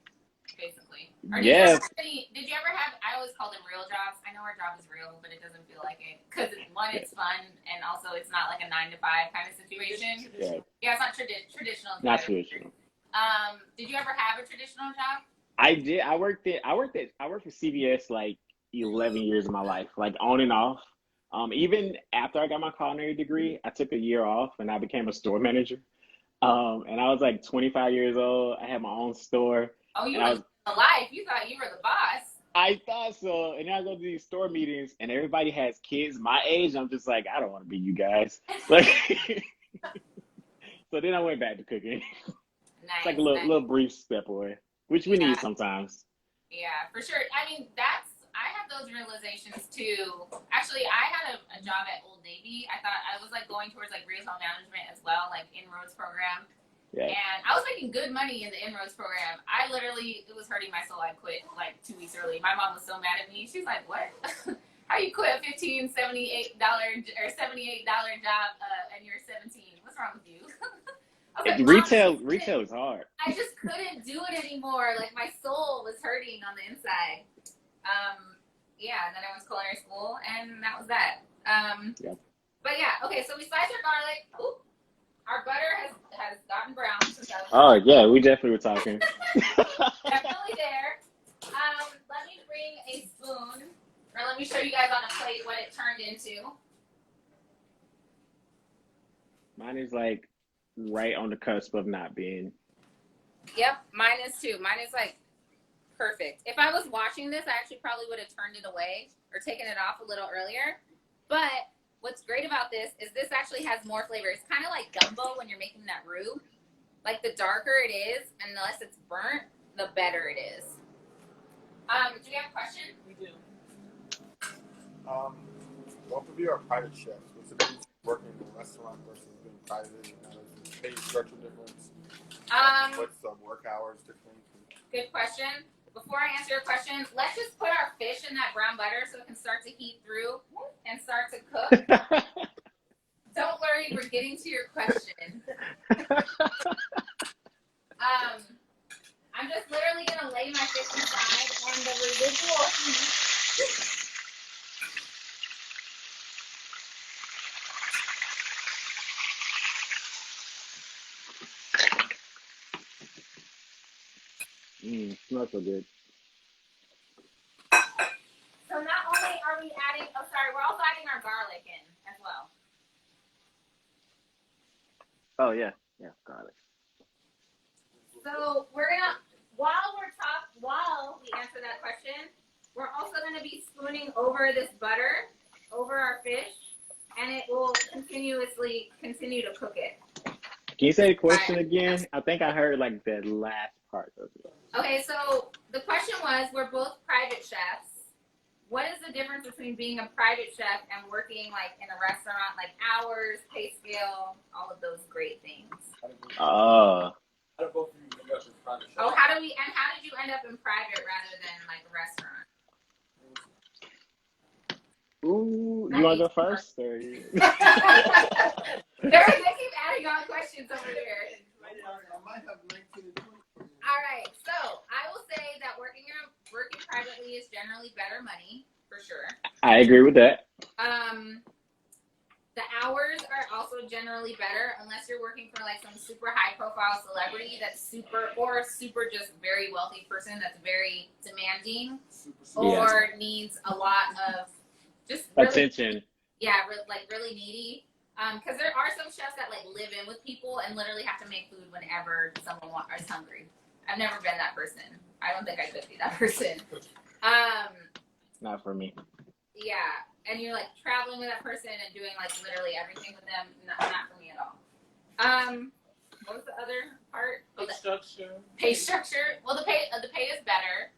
Basically. Or yeah. Did you ever have, I always call them real jobs. I know our job is real, but it doesn't feel like it. Because one, it's fun, and also it's not like a 9 to 5 kind of situation. Yeah, it's not traditional. Not traditional. Did you ever have a traditional job? I did. I worked for CVS like 11 years of my life, like on and off. Even after I got my culinary degree, I took a year off and I became a store manager. And I was like 25 years old. I had my own store. Oh, you were alive. You thought you were the boss. I thought so. And then I go to these store meetings and everybody has kids my age. I'm just like, I don't want to be you guys. Like, so then I went back to cooking. Nice. It's like a little brief step away, which we need sometimes. Yeah, for sure. I mean, I have those realizations too. Actually, I had a job at Old Navy. I thought I was like going towards like retail management as well, like inroads program. Yeah. And I was making good money in the inroads program. I literally, it was hurting my soul. I quit like 2 weeks early. My mom was so mad at me. She's like, "What? How you quit a $78 or $78 job and you're 17? What's wrong with you?" I was like, Retail is hard. I just couldn't do it anymore. Like my soul was hurting on the inside. Yeah, and then I went to culinary school, and that was that. Yep. But yeah, okay. So we sliced our garlic. Ooh, our butter has gotten brown since I was. Oh yeah, we definitely were talking. Definitely there. Let me bring a spoon, or let me show you guys on a plate what it turned into. Mine is like right on the cusp of not being. Yep, mine is too. Mine is like perfect. If I was watching this, I actually probably would have turned it away or taken it off a little earlier. But what's great about this is this actually has more flavor. It's kind of like gumbo when you're making that roux. Like the darker it is, and the less it's burnt, the better it is. Do you have a question? We do. Both of you are private chefs. What's the difference working in a restaurant versus being private? Is the pay structure difference? What's the work hours difference? Good question. Before I answer your question, let's just put our fish in that brown butter so it can start to heat through and start to cook. Don't worry, we're getting to your question. I'm just literally going to lay my fish inside and the residual heat. Smells so good. So not only are we adding, we're also adding our garlic in as well. Oh yeah, garlic. So we're gonna, while we answer that question, we're also gonna be spooning over this butter over our fish, and it will continuously continue to cook it. Can you say the question again? I think I heard like the last part of it. Okay, so the question was, we're both private chefs. What is the difference between being a private chef and working like in a restaurant, like hours, pay scale, all of those great things? How do both of you end up in private chefs? Oh, how did you end up in private rather than like a restaurant? Ooh, you want to go first? Or you... They keep adding on questions over there. I might have 19 and 20. All right, so I will say that working privately is generally better money for sure. I agree with that. The hours are also generally better unless you're working for like some super high profile celebrity that's super just very wealthy person that's very demanding or needs a lot of just really, attention. Yeah, like really needy. Because there are some chefs that like live in with people and literally have to make food whenever someone is hungry. I've never been that person. I don't think I could be that person. Not for me. Yeah, and you're like traveling with that person and doing like literally everything with them. Not for me at all. What was the other part? Pay structure. Pay structure. Well, the pay is better.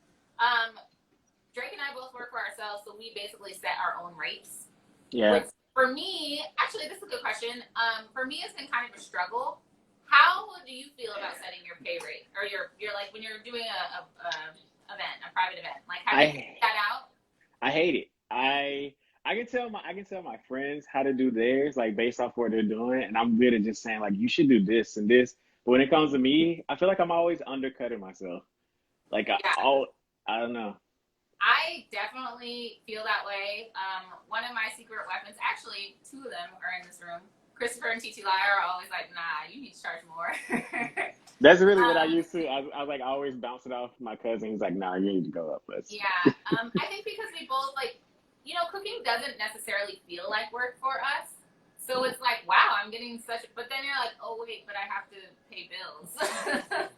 Drake and I both work for ourselves, so we basically set our own rates. Yeah. Which for me, actually, this is a good question. For me, it's been kind of a struggle. How do you feel about setting your pay rate, or your like when you're doing a private event? Like, how do you figure that out? I hate it. I can tell my friends how to do theirs, like based off what they're doing, and I'm good at just saying like you should do this and this. But when it comes to me, I feel like I'm always undercutting myself. Like I don't know. I definitely feel that way. One of my secret weapons, actually, two of them are in this room. Christopher and TT Lie are always like, nah, you need to charge more. That's really what I used to. I like always bounce it off my cousin. He's like, nah, you need to go up. Yeah. I think because we both like, cooking doesn't necessarily feel like work for us. So it's like, wow, I'm getting such. But then you're like, oh wait, but I have to pay bills.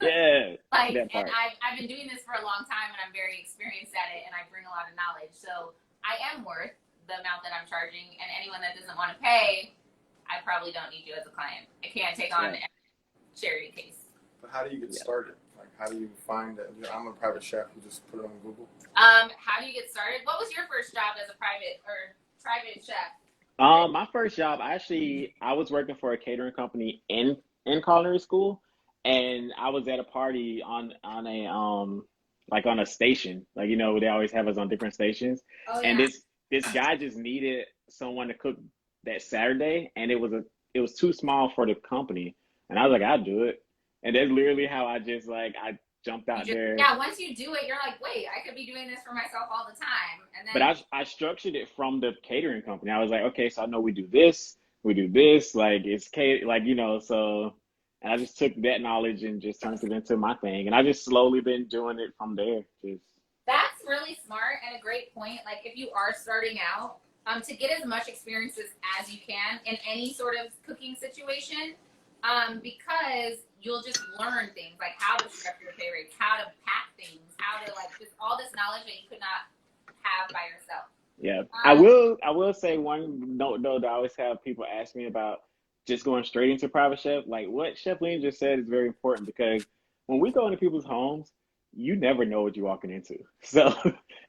Yeah. Like, and I've been doing this for a long time, and I'm very experienced at it, and I bring a lot of knowledge. So I am worth the amount that I'm charging, and anyone that doesn't want to pay, I probably don't need you as a client. I can't take on a charity case. But how do you get started? Like, How do you find that? I'm a private chef. You just put it on Google. How do you get started? What was your first job as a private chef? My first job, I was working for a catering company in culinary school, and I was at a party on a like on a station, like they always have us on different stations, Oh and yeah. this guy just needed someone to cook that Saturday, and it was too small for the company, and I was like, I'll do it, and that's literally how I jumped out there. Yeah, once you do it, you're like, wait, I could be doing this for myself all the time. And But then I structured it from the catering company. I was like, okay, so I know we do this, like it's like so. And I just took that knowledge and just turned it into my thing, and I just slowly been doing it from there. Just that's really smart and a great point. Like if you are starting out, to get as much experiences as you can in any sort of cooking situation, because you'll just learn things like how to structure your pay rates, how to pack things, how to like just all this knowledge that you could not have by yourself. yeah, I will say one note though that I always have people ask me about just going straight into private chef. Like what Chef Lean just said is very important because when we go into people's homes, you never know what you're walking into. So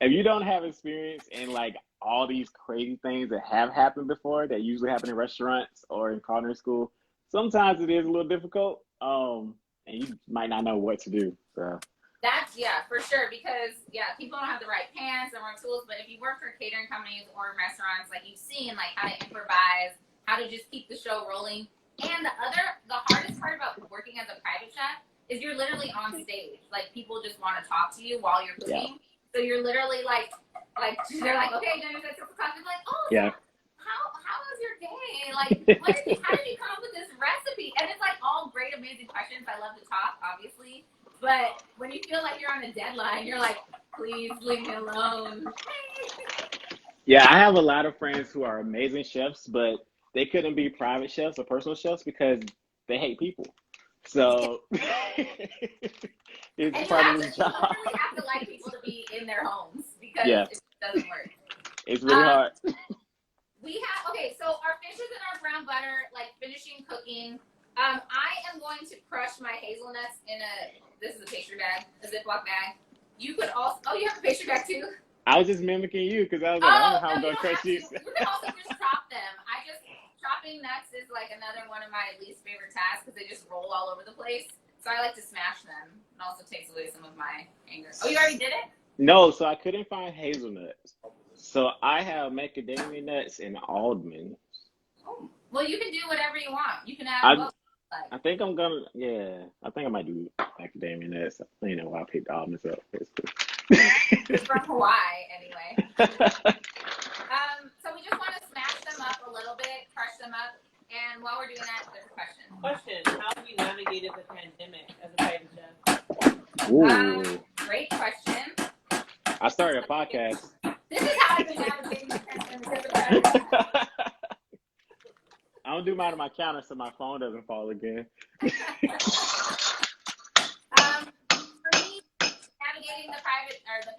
if you don't have experience in like all these crazy things that have happened before that usually happen in restaurants or in culinary school, sometimes it is a little difficult. And you might not know what to do. So That's for sure because people don't have the right pans and right tools. But if you work for catering companies or restaurants, like you've seen, like how to improvise, how to just keep the show rolling. And the hardest part about working as a private chef is you're literally on stage. Like people just want to talk to you while you're cooking. Yeah. So you're literally like they're like, okay, then it's like, oh yeah. How was your day? Like, how did you come up with this recipe? And it's like all great, amazing questions. I love to talk, obviously. But when you feel like you're on a deadline, you're like, please leave me alone. Yeah, I have a lot of friends who are amazing chefs, but they couldn't be private chefs or personal chefs because they hate people. So it's part of the job. You literally have to like people to be in their homes because it doesn't work. It's really hard. So our fishes and our brown butter, like finishing cooking. I am going to crush my hazelnuts in this is a pastry bag, a Ziploc bag. You could also, you have a pastry bag too? I was just mimicking you because I was like, I don't know how I'm going to crush these. You can also just chop them. Chopping nuts is like another one of my least favorite tasks because they just roll all over the place. So I like to smash them. It also takes away some of my anger. Oh, you already did it? No, so I couldn't find hazelnuts. So I have macadamia nuts and almonds. Oh, well, you can do whatever you want. You can add both. I think I'm gonna, I think I might do macadamia nuts. You know, I picked almonds up. It's cool. It's from Hawaii, anyway. So we just want to smash them up a little bit, crush them up, and while we're doing that, there's a question. How have you navigated the pandemic as a private chef? Ooh. Great question. I started a podcast. This is how I've been navigating the pandemic as a private chef. I don't do mine on my counter so my phone doesn't fall again. For me, navigating the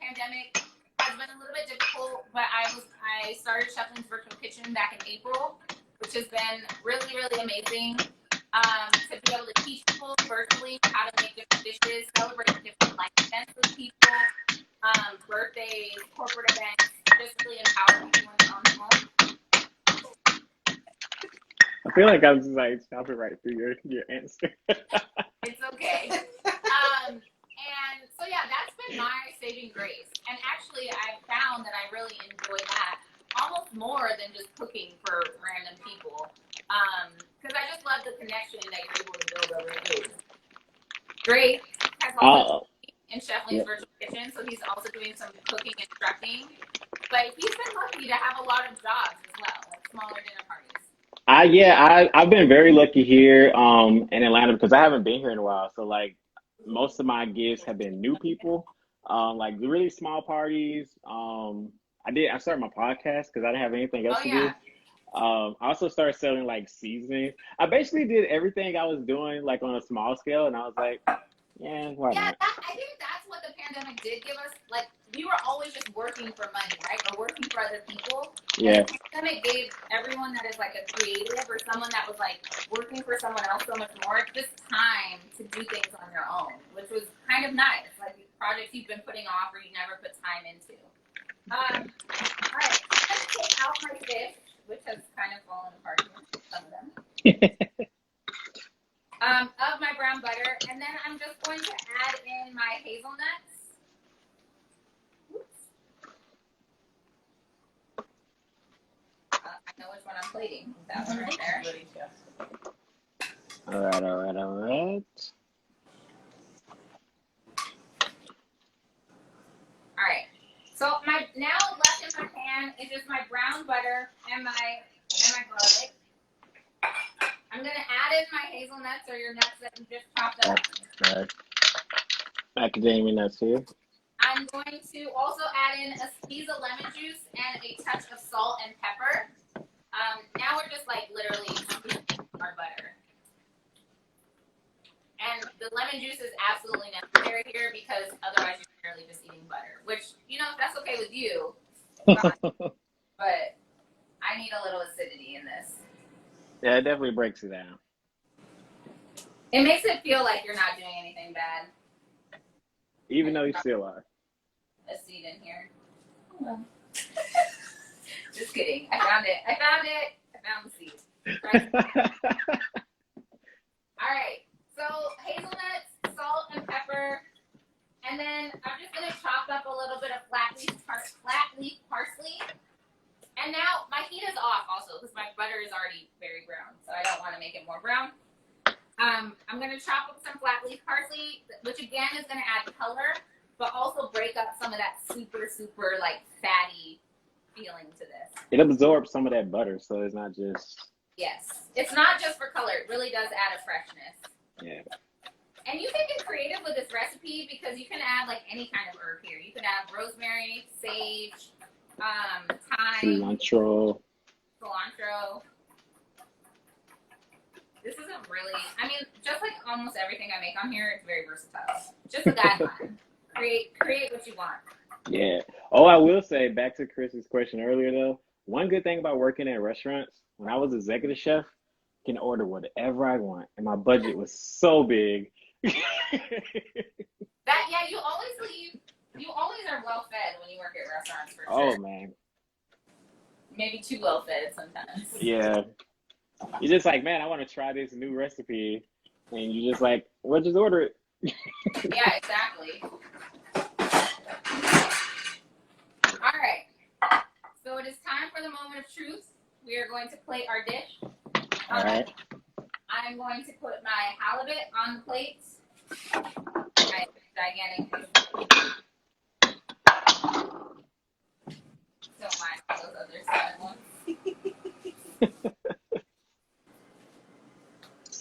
pandemic has been a little bit difficult, but I started Chef Lean's Virtual Kitchen back in April, which has been really, really amazing. To be able to teach people virtually how to make different dishes, celebrate different life events with people, birthdays, corporate events, just really empower people in their own home. I feel like I'm just like chopping right through your answer. It's okay. And so that's been my saving grace. And actually, I found that I really enjoy that almost more than just cooking for random people. Because I just love the connection that you're able to build over food. Drake has also in Chef Lean's Virtual Kitchen, so he's also doing some cooking instructing. But he's been lucky to have a lot of jobs as well, like smaller dinner parties. I've been very lucky here in Atlanta because I haven't been here in a while. So like most of my gigs have been new people, like really small parties. I started my podcast because I didn't have anything else to do. I also started selling like seasonings. I basically did everything I was doing like on a small scale, and I was like, why not? I think that's what the pandemic did give us, like, we were always just working for money, right? Or working for other people. Yeah. And the pandemic gave everyone that is like a creative or someone that was like working for someone else so much more just time to do things on your own, which was kind of nice. Like projects you've been putting off or you never put time into. All right, I'm gonna take out my fish, which has kind of fallen apart here, some of them. Of my brown butter, and then I'm just going to add in my hazelnuts. I know which one I'm plating. That one right there. All right. All right. So my now left in my pan is just my brown butter and my garlic. I'm gonna add in my hazelnuts or your nuts that you just chopped up. All right. Macadamia nuts here. I'm going to also add in a squeeze of lemon juice and a touch of salt and pepper. Now we're just like literally squeezing our butter. And the lemon juice is absolutely necessary here because otherwise you're really just eating butter. Which, you know, if that's okay with you, but I need a little acidity in this. Yeah, it definitely breaks it down. It makes it feel like you're not doing anything bad. Even though you still are. A seed in here. Oh, well. Just kidding. I found it. I found the seed. Right. All right. So hazelnuts, salt, and pepper. And then I'm just going to chop up a little bit of flat leaf parsley. And now my heat is off also because my butter is already very brown. So I don't want to make it more brown. I'm going to chop up some flat leaf parsley, which again is going to add color, but also break up some of that super, super like fatty feeling to this. It absorbs some of that butter, so it's not just... Yes. It's not just for color. It really does add a freshness. Yeah. And you can get creative with this recipe because you can add like any kind of herb here. You can add rosemary, sage, thyme, cilantro. This isn't really, I mean, just like almost everything I make on here, it's very versatile. Just a guideline. create what you want. Yeah. Oh, I will say, back to Chris's question earlier though, one good thing about working at restaurants, when I was executive chef, I can order whatever I want. And my budget was so big. You always are well fed when you work at restaurants for sure. Oh man. Maybe too well fed sometimes. Yeah. You're just like, man, I want to try this new recipe. And you're just like, well, just order it. Yeah, exactly. All right. So it is time for the moment of truth. We are going to plate our dish. All right. I'm going to put my halibut on the plate. My gigantic. Don't mind those other side ones.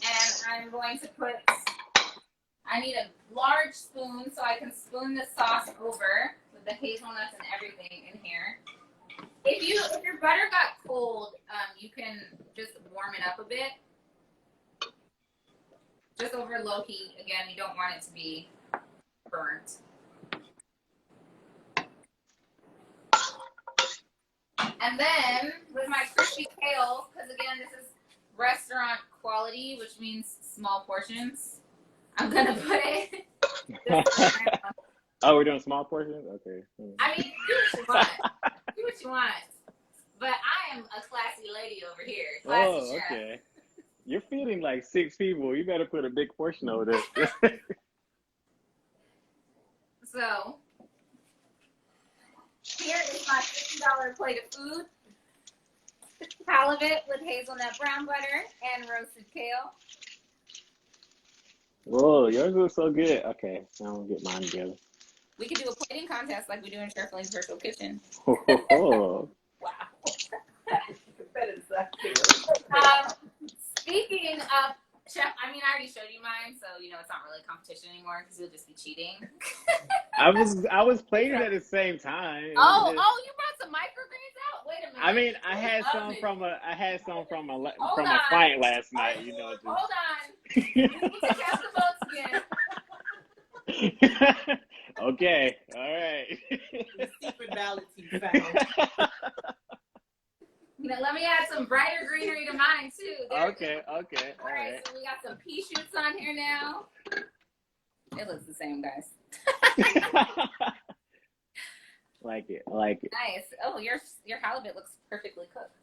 And I'm going to put, I need a large spoon so I can spoon the sauce over with the hazelnuts and everything in here. If your butter got cold, you can just warm it up a bit. Just over low heat. Again, you don't want it to be burnt. And then with my crispy kale, because again, this is restaurant quality, which means small portions, I'm going to put it. Oh, we're doing small portions? Okay. I mean, do what you want. Do what you want. But I am a classy lady over here. Classy chef. Okay. You're feeding like 6 people. You better put a big portion over there. So, here is my $50 plate of food. Halibut with hazelnut brown butter and roasted kale. Whoa, yours looks so good. Okay, now I'll get mine together. We could do a plating contest like we do in Chef Lane's Virtual Kitchen. Oh. Wow. Speaking of Chef, I mean, I already showed you mine, so you know it's not really a competition anymore because you'll just be cheating. I was playing it at the same time. You brought some microgreens out? Wait a minute. I mean, I had some from a client last night. You know. Hold on. We need to cast the votes again. Okay. All right. The secret ballot you found. Now, let me add some brighter greenery to mine too. There Okay. All right, so we got some pea shoots on here now. It looks the same, guys. Like it. Nice. Oh, your halibut looks perfectly cooked.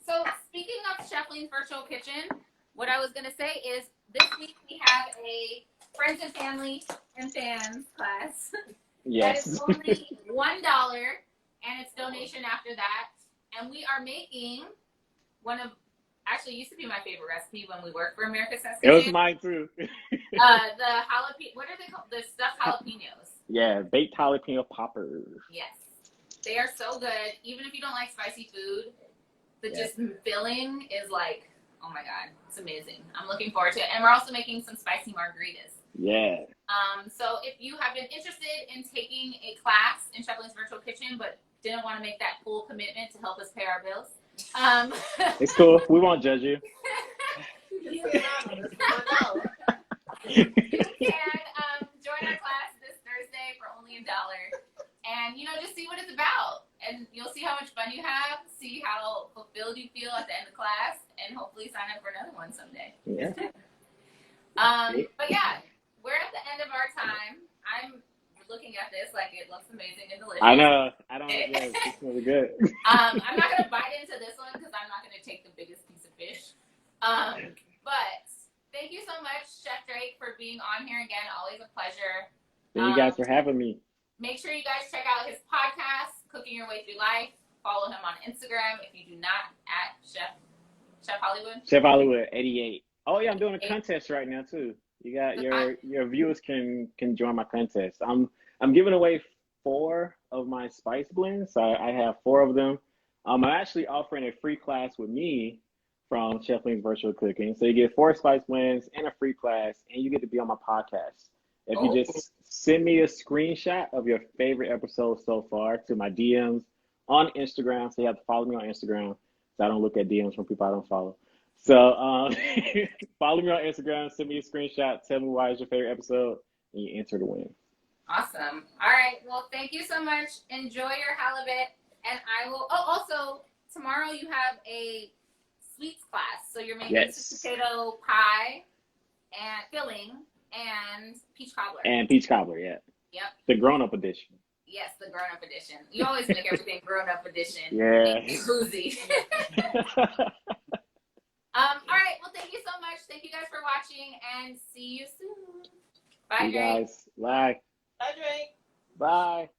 So speaking of Chef Lean's Virtual Kitchen, what I was gonna say is this week we have a friends and family and fans class. Yes. That is only $1, and it's donation after that. And we are making one of, actually used to be my favorite recipe when we worked for America's Test It was Kitchen. mine too. The jalapeno, what are they called? The stuffed jalapenos. Yeah, baked jalapeno poppers. Yes. They are so good. Even if you don't like spicy food, the just filling is like, oh my God, it's amazing. I'm looking forward to it. And we're also making some spicy margaritas. Yeah. So if you have been interested in taking a class in Chef Lean's Virtual Kitchen, but didn't want to make that full commitment to help us pay our bills, it's cool. We won't judge you. You can join our class this Thursday for only $1, and just see what it's about, and you'll see how much fun you have, see how fulfilled you feel at the end of class, and hopefully sign up for another one someday. Yeah. But yeah, we're at the end of our time. I'm looking at this like it looks amazing and delicious. I know. Yeah, it's really good. I'm not gonna bite into this one because I'm not gonna take the biggest piece of fish. But thank you so much, Chef Drake, for being on here again. Always a pleasure. Thank you guys for having me. Make sure you guys check out his podcast, Cooking Your Way Through Life. Follow him on Instagram if you do not, at Chef Hollywood. Chef Hollywood 88. Oh yeah, I'm doing a contest right now too. You got your viewers can join my contest. I'm giving away 4 of my spice blends. So I have 4 of them. I'm actually offering a free class with me from Chef Lean's Virtual Cooking. So you get 4 spice blends and a free class, and you get to be on my podcast. If you just send me a screenshot of your favorite episode so far to my DMs on Instagram. So you have to follow me on Instagram, so I don't look at DMs from people I don't follow. So follow me on Instagram, send me a screenshot, tell me why it's your favorite episode, and you enter to win. Awesome. All right. Well, thank you so much. Enjoy your halibut. And I will, also, tomorrow you have a sweets class. So you're making sweet potato pie and filling and peach cobbler. And peach cobbler, yeah. Yep. The grown-up edition. Yes, the grown-up edition. You always make everything grown-up edition. Yeah. Boozy. All right. Well, thank you so much. Thank you guys for watching, and see you soon. Bye, you guys. Bye. Bye, Drake. Bye.